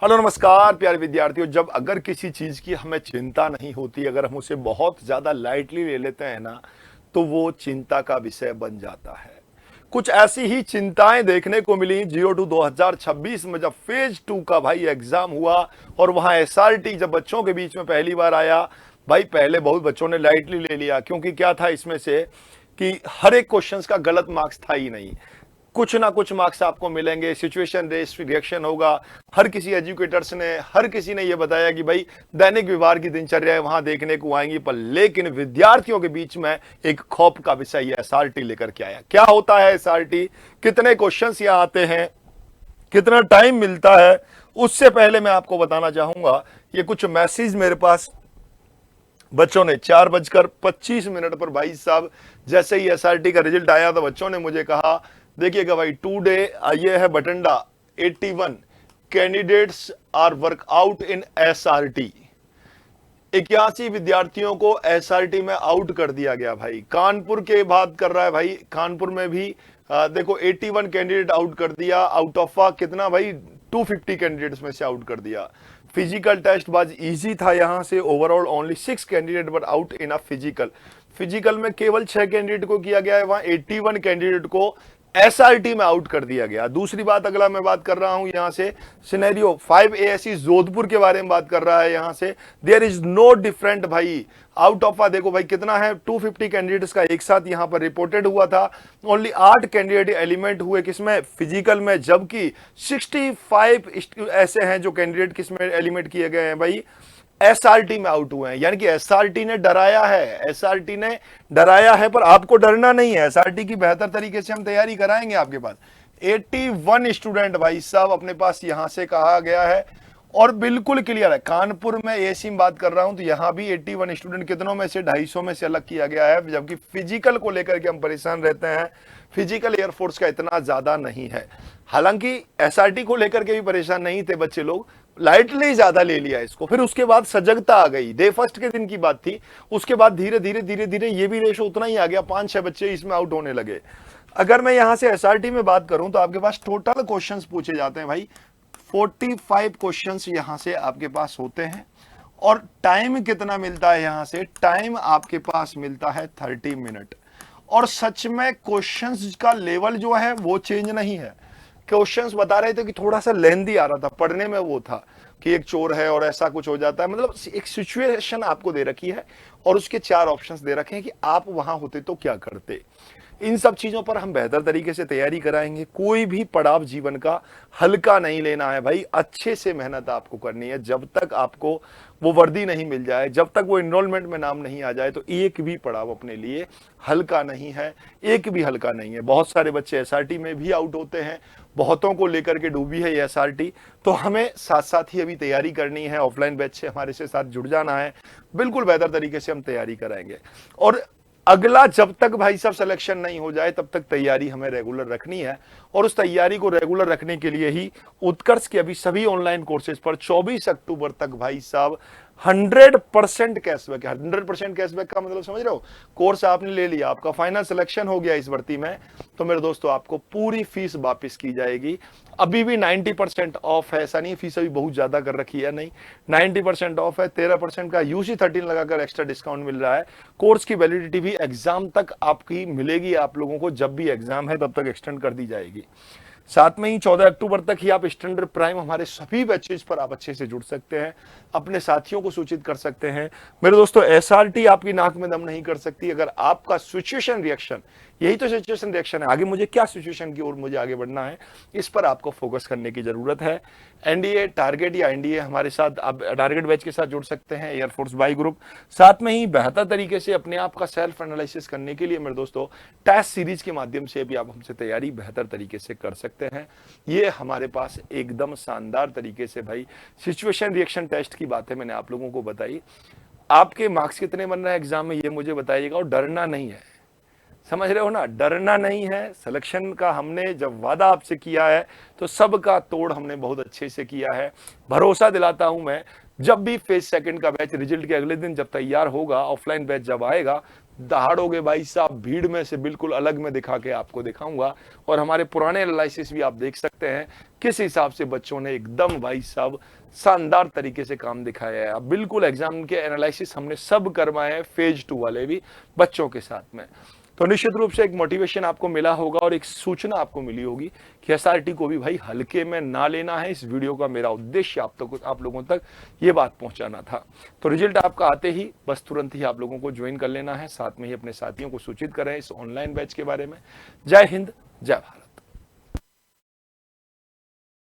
Hello नमस्कार प्यारे विद्यार्थियों। जब अगर किसी चीज की हमें चिंता नहीं होती, अगर हम उसे बहुत ज्यादा लाइटली ले लेते हैं ना, तो वो चिंता का विषय बन जाता है। कुछ ऐसी ही चिंताएं देखने को मिली जीरो टू 2026 में, जब फेज 2 का भाई एग्जाम हुआ और वहां एसआरटी जब बच्चों के बीच में पहली बार आया। भाई पहले बहुत बच्चों ने लाइटली ले लिया, क्योंकि क्या था इसमें से कि हर एक क्वेश्चंस का गलत मार्क्स था ही नहीं। कुछ ना कुछ मार्क्स आपको मिलेंगे, सिचुएशन बेस्ड रिएक्शन होगा। हर किसी एजुकेटर्स ने, हर किसी ने यह बताया कि भाई दैनिक व्यवहार की दिनचर्या वहां देखने को आएंगी, पर लेकिन विद्यार्थियों के बीच में एक खौफ का विषय ये एसआरटी लेकर के आया। क्या होता है एसआरटी, कितने क्वेश्चंस यहाँ आते हैं, कितना टाइम मिलता है, उससे पहले मैं आपको बताना चाहूंगा ये कुछ मैसेज मेरे पास बच्चों ने 4:25 पर, भाई साहब जैसे ही एसआरटी का रिजल्ट आया तो बच्चों ने मुझे कहा, देखिएगा भाई टुडे ये है Bathinda 81 candidates are workout in SRT. 81 विद्यार्थियों को एसआरटी में आउट कर दिया गया। भाई कानपुर के बात कर रहा है, भाई कानपुर में भी देखो 81 कैंडिडेट आउट कर दिया। आउट ऑफ कितना भाई, 250 कैंडिडेट्स में से आउट कर दिया। फिजिकल टेस्ट बाज इजी था, यहां से overall only 6 candidate were out in a physical. Physical में केवल 6 कैंडिडेट को किया गया है, वहां 81 कैंडिडेट को एसआरटी में आउट कर दिया गया। दूसरी बात, अगला मैं बात कर रहा हूं यहां से सिनेरियो 5 एएससी जोधपुर के बारे में बात कर रहा है। यहां से देयर इज नो डिफरेंट भाई आउट ऑफ देखो भाई कितना है, 250 कैंडिडेट्स का एक साथ यहां पर रिपोर्टेड हुआ था। ओनली 8 कैंडिडेट एलिमेंट हुए किसमें, फिजिकल में, जबकि 65 ऐसे हैं जो कैंडिडेट किसमें एलिमेंट किए गए हैं भाई, एसआरटी में आउट हुए हैं। यानी कि एसआरटी ने डराया है, एसआरटी ने डराया है, पर आपको डरना नहीं है। एसआरटी की बेहतर तरीके से हम तैयारी कराएंगे आपके पास। 81 स्टूडेंट भाई साहब अपने पास यहां से कहा गया है और बिल्कुल क्लियर है। कानपुर में एसी में बात कर रहा हूं तो यहां भी 81 स्टूडेंट कितनों में से 250 में से अलग किया गया है, जबकि फिजिकल को लेकर के हम परेशान रहते हैं। फिजिकल एयरफोर्स का इतना ज्यादा नहीं है। हालांकि एसआरटी को लेकर के भी परेशान नहीं थे बच्चे लोग, लाइटली ज्यादा ले लिया इसको। फिर उसके बाद सजगता आ गई, डे फर्स्ट के दिन की बात थी। उसके बाद धीरे धीरे धीरे धीरे ये भी रेशो उतना ही आ गया, 5-6 बच्चे इसमें आउट होने लगे। अगर मैं यहां से एसआरटी में बात करूं तो आपके पास टोटल क्वेश्चंस पूछे जाते हैं भाई, 45 क्वेश्चंस यहां से आपके पास होते हैं। और टाइम कितना मिलता है यहां से, टाइम आपके पास मिलता है 30 मिनट। और सच में क्वेश्चंस का लेवल जो है वो चेंज नहीं है। क्वेश्चंस बता रहे थे कि थोड़ा सा लेंदी आ रहा था पढ़ने में, वो था कि एक चोर है और ऐसा कुछ हो जाता है, मतलब एक सिचुएशन आपको दे रखी है और उसके 4 ऑप्शंस दे रखे हैं कि आप वहां होते तो क्या करते। इन सब चीजों पर हम बेहतर तरीके से तैयारी कराएंगे। कोई भी पड़ाव जीवन का हल्का नहीं लेना है भाई, अच्छे से मेहनत आपको करनी है। जब तक आपको वो वर्दी नहीं मिल जाए, जब तक वो एनरोलमेंट में नाम नहीं आ जाए, तो एक भी पड़ाव अपने लिए हल्का नहीं है, एक भी हल्का नहीं है। बहुत सारे बच्चे एसआरटी में भी आउट होते हैं, बहुतों को लेकर के डूबी है ये एसआरटी। तो हमें साथ साथ ही अभी तैयारी करनी है, ऑफलाइन बैच से हमारे से साथ जुड़ जाना है, बिल्कुल बेहतर तरीके से हम तैयारी कराएंगे। और अगला जब तक भाई साहब सिलेक्शन नहीं हो जाए तब तक तैयारी हमें रेगुलर रखनी है। और उस तैयारी को रेगुलर रखने के लिए ही उत्कर्ष के अभी सभी ऑनलाइन कोर्सेज पर 24 अक्टूबर तक भाई साहब 100% कैशबैक है। 100% कैशबैक का मतलब समझ रहे हो, कोर्स आपने ले लिया, आपका फाइनल सिलेक्शन हो गया इस भर्ती में, तो मेरे दोस्तों आपको पूरी फीस वापस की जाएगी। अभी भी 90% ऑफ है, ऐसा नहीं फीस अभी बहुत ज्यादा कर रखी है, नहीं 90% ऑफ है। 13% का UC13 लगाकर एक्स्ट्रा डिस्काउंट मिल रहा है। कोर्स की वैलिडिटी भी एग्जाम तक आपकी मिलेगी, आप लोगों को जब भी एग्जाम है तब तक एक्सटेंड कर दी जाएगी। साथ में ही 14 अक्टूबर तक ही आप स्टैंडर्ड प्राइम हमारे सभी बैचेस पर आप अच्छे से जुड़ सकते हैं, अपने साथियों को सूचित कर सकते हैं। मेरे दोस्तों एसआरटी आपकी नाक में दम नहीं कर सकती। अगर आपका सिचुएशन रिएक्शन, यही तो सिचुएशन रिएक्शन है, आगे मुझे क्या सिचुएशन की ओर मुझे आगे बढ़ना है, इस पर आपको फोकस करने की जरूरत है। एनडीए टारगेट या एनडीए हमारे साथ आप टारगेट बैच के साथ जुड़ सकते हैं, एयरफोर्स बाई ग्रुप। साथ में ही बेहतर तरीके से अपने आप का सेल्फ एनालिसिस करने के लिए मेरे दोस्तों टेस्ट सीरीज के माध्यम से भी आप हमसे तैयारी बेहतर तरीके से कर सकते हैं। ये हमारे पास एकदम शानदार तरीके से भाई सिचुएशन रिएक्शन टेस्ट की बातें मैंने आप लोगों को बताई। आपके मार्क्स कितने बन रहे हैं एग्जाम में ये मुझे बताइएगा, और डरना नहीं है, समझ रहे हो ना, डरना नहीं है। सिलेक्शन का हमने जब वादा आपसे किया है तो सबका तोड़ हमने बहुत अच्छे से किया है। भरोसा दिलाता हूं मैं, जब भी फेज सेकंड का बैच रिजल्ट के अगले दिन जब तैयार होगा, ऑफलाइन बैच जब आएगा, दहाड़ोगे भाई साहब, भीड़ में से बिल्कुल अलग में दिखा के आपको दिखाऊंगा। और हमारे पुराने एनालिसिस भी आप देख सकते हैं किस हिसाब से बच्चों ने एकदम भाई साहब शानदार तरीके से काम दिखाया है। अब बिल्कुल एग्जाम के एनालिसिस हमने सब करवाए हैं, फेज 2 वाले भी बच्चों के साथ में। तो निश्चित रूप से एक मोटिवेशन आपको मिला होगा और एक सूचना आपको मिली होगी कि एसआरटी को भी भाई हल्के में ना लेना है। इस वीडियो का मेरा उद्देश्य आप लोगों तक ये बात पहुंचाना था। तो रिजल्ट आपका आते ही बस तुरंत ही आप लोगों को ज्वाइन कर लेना है, साथ में ही अपने साथियों को सूचित करें इस ऑनलाइन बैच के बारे में। जय हिंद, जय भारत।